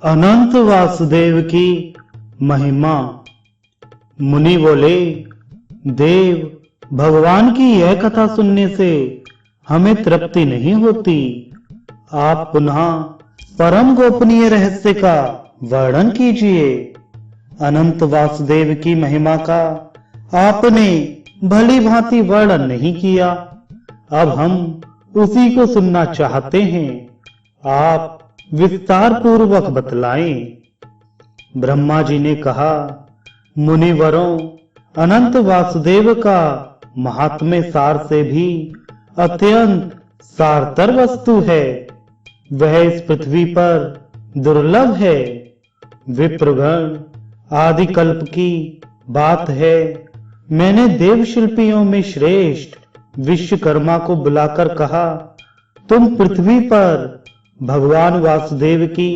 अनंत वासुदेव की महिमा। मुनि बोले, देव भगवान की यह कथा सुनने से हमें तृप्ति नहीं होती। आप पुनः परम गोपनीय रहस्य का वर्णन कीजिए। अनंत वासुदेव की महिमा का आपने भली भांति वर्णन नहीं किया। अब हम उसी को सुनना चाहते हैं। आप विस्तार पूर्वक बतलाएं। ब्रह्मा जी ने कहा, मुनिवरों, अनंत वासुदेव का महात्म्य सार से भी अत्यंत सारतर वस्तु है। वह इस पृथ्वी पर दुर्लभ है। विप्रगण, आदि कल्प की बात है, मैंने देव शिल्पियों में श्रेष्ठ विश्वकर्मा को बुलाकर कहा, तुम पृथ्वी पर भगवान वासुदेव की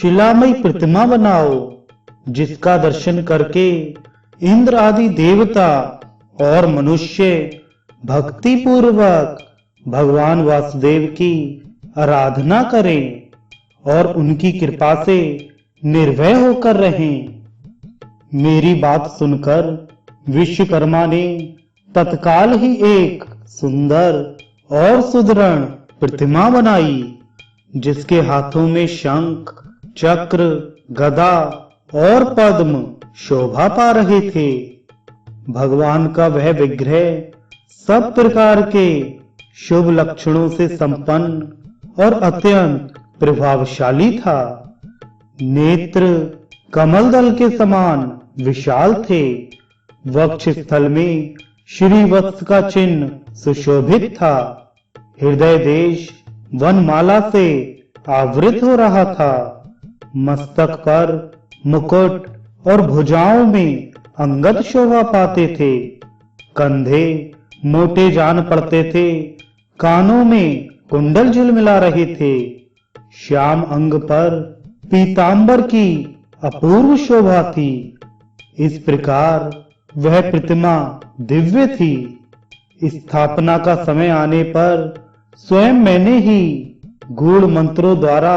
शिलामयी प्रतिमा बनाओ, जिसका दर्शन करके इंद्र आदि देवता और मनुष्य भक्ति पूर्वक भगवान वासुदेव की आराधना करें और उनकी कृपा से निर्भय होकर रहें। मेरी बात सुनकर विश्वकर्मा ने तत्काल ही एक सुंदर और सुदृढ़ प्रतिमा बनाई, जिसके हाथों में शंख, चक्र, गदा और पद्म शोभा पा रहे थे। भगवान का वह विग्रह सब प्रकार के शुभ लक्षणों से संपन्न और अत्यंत प्रभावशाली था। नेत्र कमल दल के समान विशाल थे। वक्ष स्थल में श्रीवत्स का चिन्ह सुशोभित था। हृदय देश वनमाला से आवृत हो रहा था। मस्तक पर मुकुट और भुजाओं में अंगद शोभा पाते थे। कंधे मोटे जान पड़ते थे। कानों में कुंडल झिलमिला रहे थे। श्याम अंग पर पीतांबर की अपूर्व शोभा थी। इस प्रकार वह प्रतिमा दिव्य थी। स्थापना का समय आने पर स्वयं मैंने ही गूढ़ मंत्रों द्वारा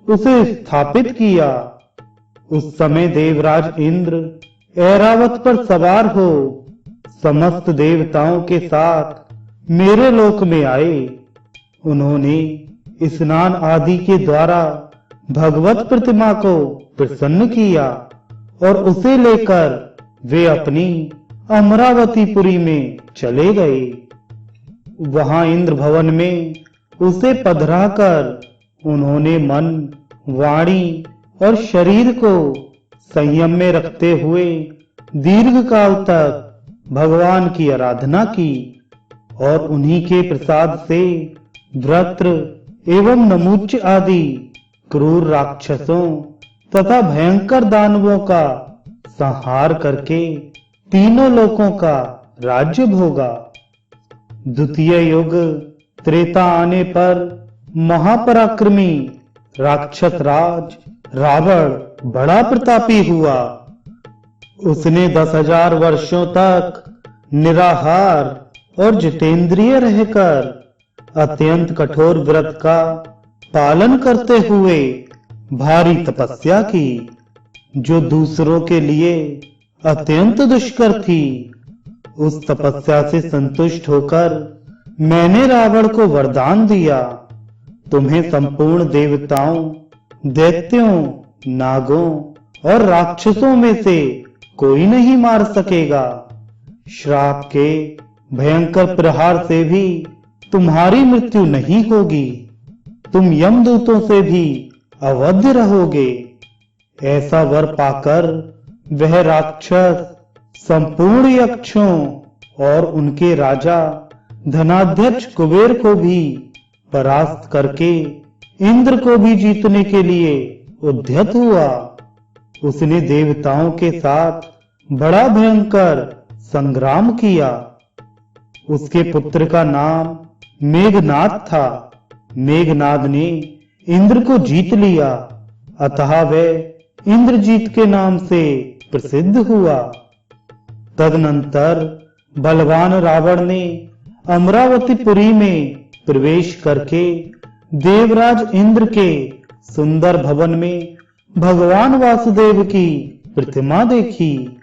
उसे स्थापित किया। उस समय देवराज इंद्र ऐरावत पर सवार हो समस्त देवताओं के साथ मेरे लोक में आए। उन्होंने स्नान आदि के द्वारा भगवत प्रतिमा को प्रसन्न किया और उसे लेकर वे अपनी अमरावतीपुरी में चले गए। वहां इंद्र भवन में उसे पधरा कर उन्होंने मन, वाणी और शरीर को संयम में रखते हुए दीर्घ काल तक भगवान की आराधना की और उन्हीं के प्रसाद से वृत्र एवं नमुच आदि क्रूर राक्षसों तथा भयंकर दानवों का संहार करके तीनों लोकों का राज्य भोगा। द्वितीय युग त्रेता आने पर महापराक्रमी राक्षस राज रावण बड़ा प्रतापी हुआ। उसने 10,000 वर्षों तक निराहार और जितेंद्रिय रहकर अत्यंत कठोर व्रत का पालन करते हुए भारी तपस्या की, जो दूसरों के लिए अत्यंत दुष्कर थी। उस तपस्या से संतुष्ट होकर मैंने रावण को वरदान दिया, तुम्हें संपूर्ण देवताओं, दैत्यों, नागों और राक्षसों में से कोई नहीं मार सकेगा। श्राप के भयंकर प्रहार से भी तुम्हारी मृत्यु नहीं होगी। तुम यमदूतों से भी अवध्य रहोगे। ऐसा वर पाकर वह राक्षस संपूर्ण यक्षों और उनके राजा धनाध्यक्ष कुबेर को भी परास्त करके इंद्र को भी जीतने के लिए उद्यत हुआ। उसने देवताओं के साथ बड़ा भयंकर संग्राम किया। उसके पुत्र का नाम मेघनाद था। मेघनाद ने इंद्र को जीत लिया, अतः वह इंद्रजीत के नाम से प्रसिद्ध हुआ। तदनंतर बलवान रावण ने अमरावतीपुरी में प्रवेश करके देवराज इंद्र के सुंदर भवन में भगवान वासुदेव की प्रतिमा देखी,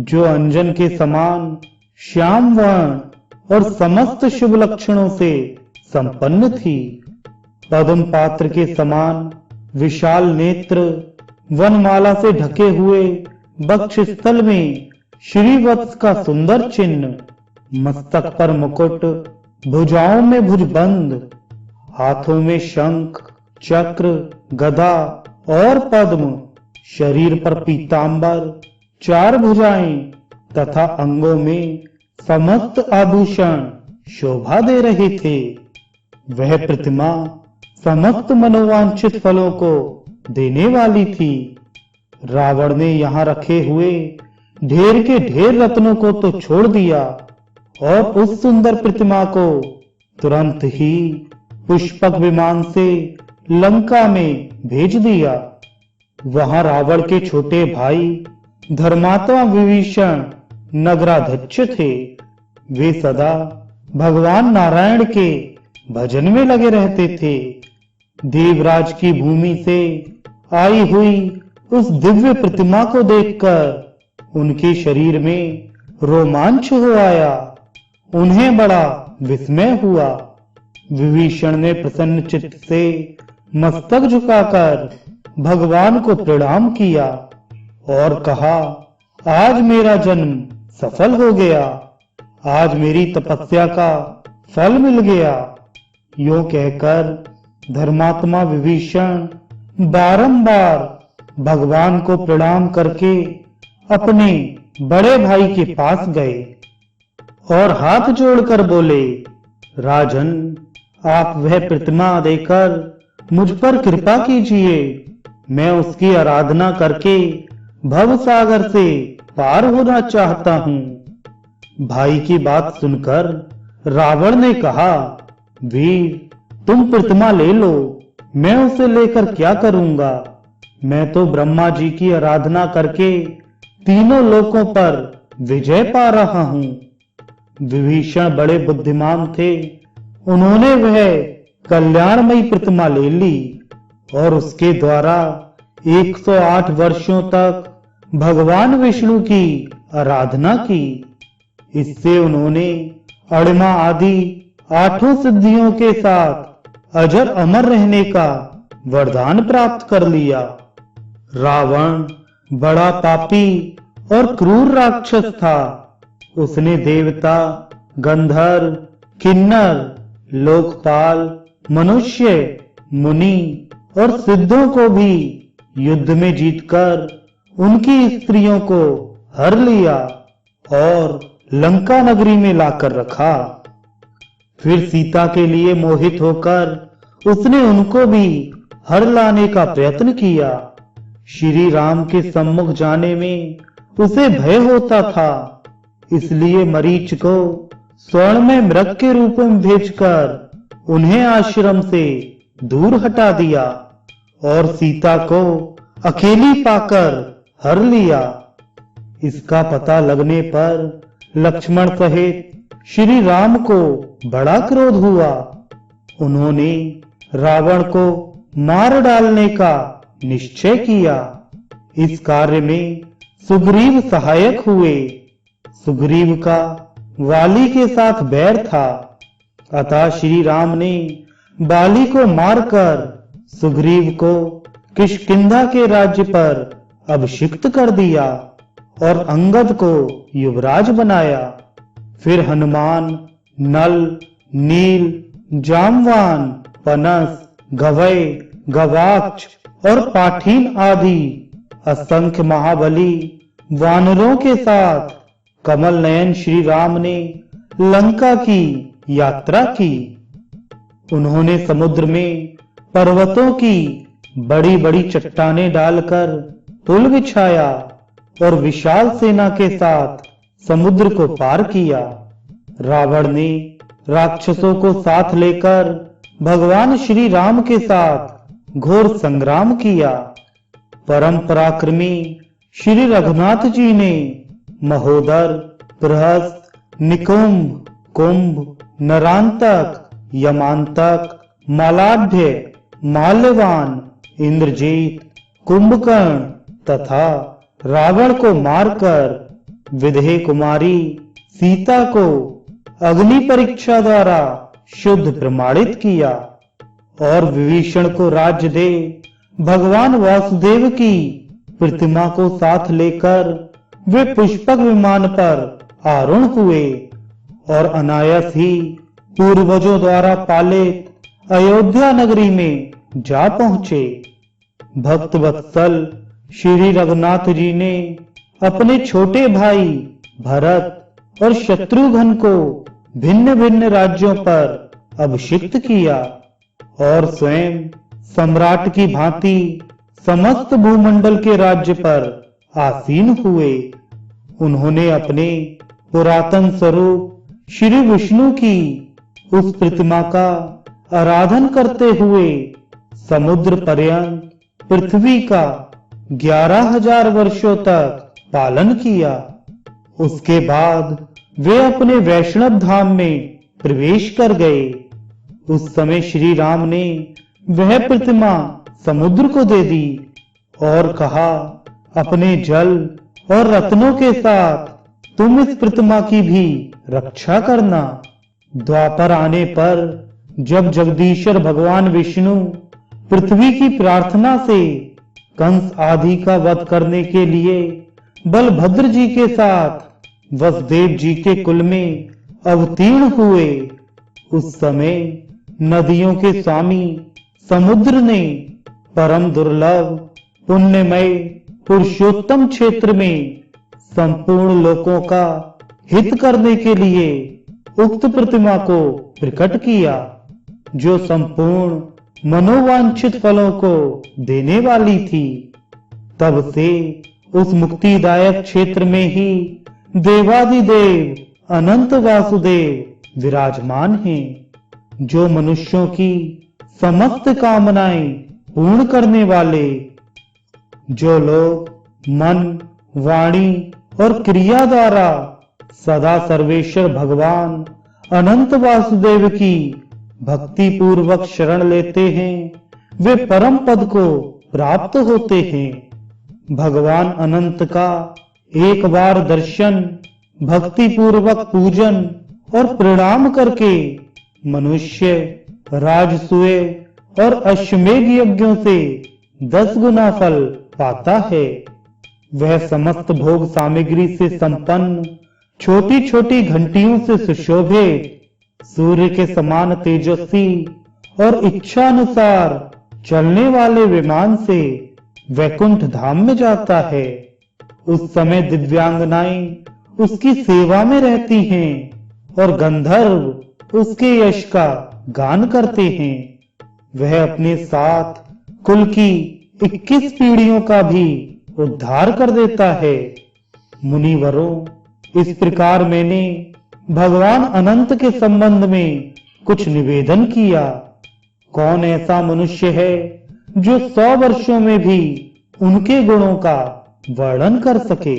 जो अंजन के समान श्याम वर्ण और समस्त शुभ लक्षणों से संपन्न थी। पद्म पात्र के समान विशाल नेत्र, वनमाला से ढके हुए वक्ष स्थल में श्रीवत्स का सुंदर चिन्ह, मस्तक पर मुकुट, भुजाओं में भुजबंद, हाथों में शंख, चक्र, गदा और पद्म, शरीर पर पीतांबर, 4 भुजाएं तथा अंगों में समस्त आभूषण शोभा दे रहे थे। वह प्रतिमा समस्त मनोवांछित फलों को देने वाली थी। रावण ने यहाँ रखे हुए ढेर के ढेर रत्नों को तो छोड़ दिया और उस सुंदर प्रतिमा को तुरंत ही पुष्पक विमान से लंका में भेज दिया। वहां रावण के छोटे भाई धर्मात्मा विभीषण नगराध्यक्ष थे। वे सदा भगवान नारायण के भजन में लगे रहते थे। देवराज की भूमि से आई हुई उस दिव्य प्रतिमा को देखकर उनके शरीर में रोमांच हो आया। उन्हें बड़ा विस्मय हुआ। विभीषण ने प्रसन्न चित्त से मस्तक झुकाकर भगवान को प्रणाम किया और कहा, आज मेरा जन्म सफल हो गया, आज मेरी तपस्या का फल मिल गया। यूं कहकर धर्मात्मा विभीषण बारंबार भगवान को प्रणाम करके अपने बड़े भाई के पास गए और हाथ जोड़कर बोले, राजन, आप वह प्रतिमा देकर मुझ पर कृपा कीजिए। मैं उसकी आराधना करके भव सागर से पार होना चाहता हूँ। भाई की बात सुनकर रावण ने कहा, वीर, तुम प्रतिमा ले लो, मैं उसे लेकर क्या करूंगा? मैं तो ब्रह्मा जी की आराधना करके तीनों लोकों पर विजय पा रहा हूँ। विभीषण बड़े बुद्धिमान थे। उन्होंने वह कल्याणमयी प्रतिमा ले ली और उसके द्वारा 108 वर्षों तक भगवान विष्णु की आराधना की। इससे उन्होंने अणिमा आदि 8 सिद्धियों के साथ अजर अमर रहने का वरदान प्राप्त कर लिया। रावण बड़ा पापी और क्रूर राक्षस था। उसने देवता, गंधर्व, किन्नर, लोकपाल, मनुष्य, मुनि और सिद्धों को भी युद्ध में जीतकर उनकी स्त्रियों को हर लिया और लंका नगरी में लाकर रखा। फिर सीता के लिए मोहित होकर उसने उनको भी हर लाने का प्रयत्न किया। श्री राम के सम्मुख जाने में उसे भय होता था, इसलिए मरीच को स्वर्ण में मृग के रूप में भेजकर उन्हें आश्रम से दूर हटा दिया और सीता को अकेली पाकर हर लिया। इसका पता लगने पर लक्ष्मण सहित श्री राम को बड़ा क्रोध हुआ। उन्होंने रावण को मार डालने का निश्चय किया। इस कार्य में सुग्रीव सहायक हुए। सुग्रीव का वाली के साथ बैर था, अतः श्री राम ने बाली को मारकर सुग्रीव को किष्किंधा के राज्य पर अभिषिक्त कर दिया और अंगद को युवराज बनाया। फिर हनुमान नल, नील, जामवान, पनस, गवय, गवाक्ष और पाठीन आदि असंख्य महाबली वानरों के साथ कमल नयन श्री राम ने लंका की यात्रा की। उन्होंने समुद्र में पर्वतों की बड़ी बड़ी चट्टानें डालकर पुल बिछाया और विशाल सेना के साथ समुद्र को पार किया। रावण ने राक्षसों को साथ लेकर भगवान श्री राम के साथ घोर संग्राम किया। परम पराक्रमी श्री रघुनाथ जी ने महोदर, बृहस्प, निकुंभ, कुंभ, नरांतक, यमांतक, मालाढ़, माल्यवान, इंद्रजीत, कुंभकर्ण तथा रावण को मारकर विदेह कुमारी सीता को अग्नि परीक्षा द्वारा शुद्ध प्रमाणित किया और विभीषण को राज्य दे भगवान वासुदेव की प्रतिमा को साथ लेकर वे पुष्पक विमान पर आरूढ़ हुए और अनायास ही पूर्वजों द्वारा पालित अयोध्या नगरी में जा पहुंचे। भक्त वत्सल श्री रघुनाथ जी ने अपने छोटे भाई भरत और शत्रुघ्न को भिन्न भिन्न राज्यों पर अभिषिक्त किया और स्वयं सम्राट की भांति समस्त भूमंडल के राज्य पर आसीन हुए। उन्होंने अपने पुरातन स्वरूप श्री विष्णु की उस प्रतिमा का आराधन करते हुए समुद्र पर्यंत पृथ्वी का 11,000 वर्षों तक पालन किया। उसके बाद वे अपने वैष्णव धाम में प्रवेश कर गए। उस समय श्री राम ने वह प्रतिमा समुद्र को दे दी और कहा, अपने जल और रत्नों के साथ तुम इस प्रतिमा की भी रक्षा करना। द्वापर आने पर जब जगदीश्वर भगवान विष्णु पृथ्वी की प्रार्थना से कंस आदि का वध करने के लिए बलभद्र जी के साथ वसुदेव जी के कुल में अवतीर्ण हुए, उस समय नदियों के स्वामी समुद्र ने परम दुर्लभ पुण्यमय पुरुषोत्तम क्षेत्र में संपूर्ण लोकों का हित करने के लिए उक्त प्रतिमा को प्रकट किया, जो संपूर्ण मनोवांछित फलों को देने वाली थी। तब से उस मुक्तिदायक क्षेत्र में ही देवादिदेव अनंत वासुदेव विराजमान हैं, जो मनुष्यों की समस्त कामनाएं पूर्ण करने वाले। जो लोग मन, वाणी और क्रिया द्वारा सदा सर्वेश्वर भगवान अनंत वासुदेव की भक्ति पूर्वक शरण लेते हैं, वे परम पद को प्राप्त होते हैं। भगवान अनंत का एक बार दर्शन, भक्ति पूर्वक पूजन और प्रणाम करके मनुष्य राजसूय और अश्वमेध यज्ञों से 10 गुना फल पाता है। वह समस्त भोग सामग्री से संपन्न, छोटी छोटी घंटियों से सुशोभित, सूर्य के समान तेजस्वी और इच्छा अनुसार चलने वाले विमान से वैकुंठ धाम में जाता है। उस समय दिव्यांगनाएं उसकी सेवा में रहती हैं और गंधर्व उसके यश का गान करते हैं। वह अपने साथ कुल की 21 पीढ़ियों का भी उद्धार कर देता है। मुनिवरों, इस प्रकार मैंने भगवान अनंत के संबंध में कुछ निवेदन किया। कौन ऐसा मनुष्य है जो 100 वर्षों में भी उनके गुणों का वर्णन कर सके।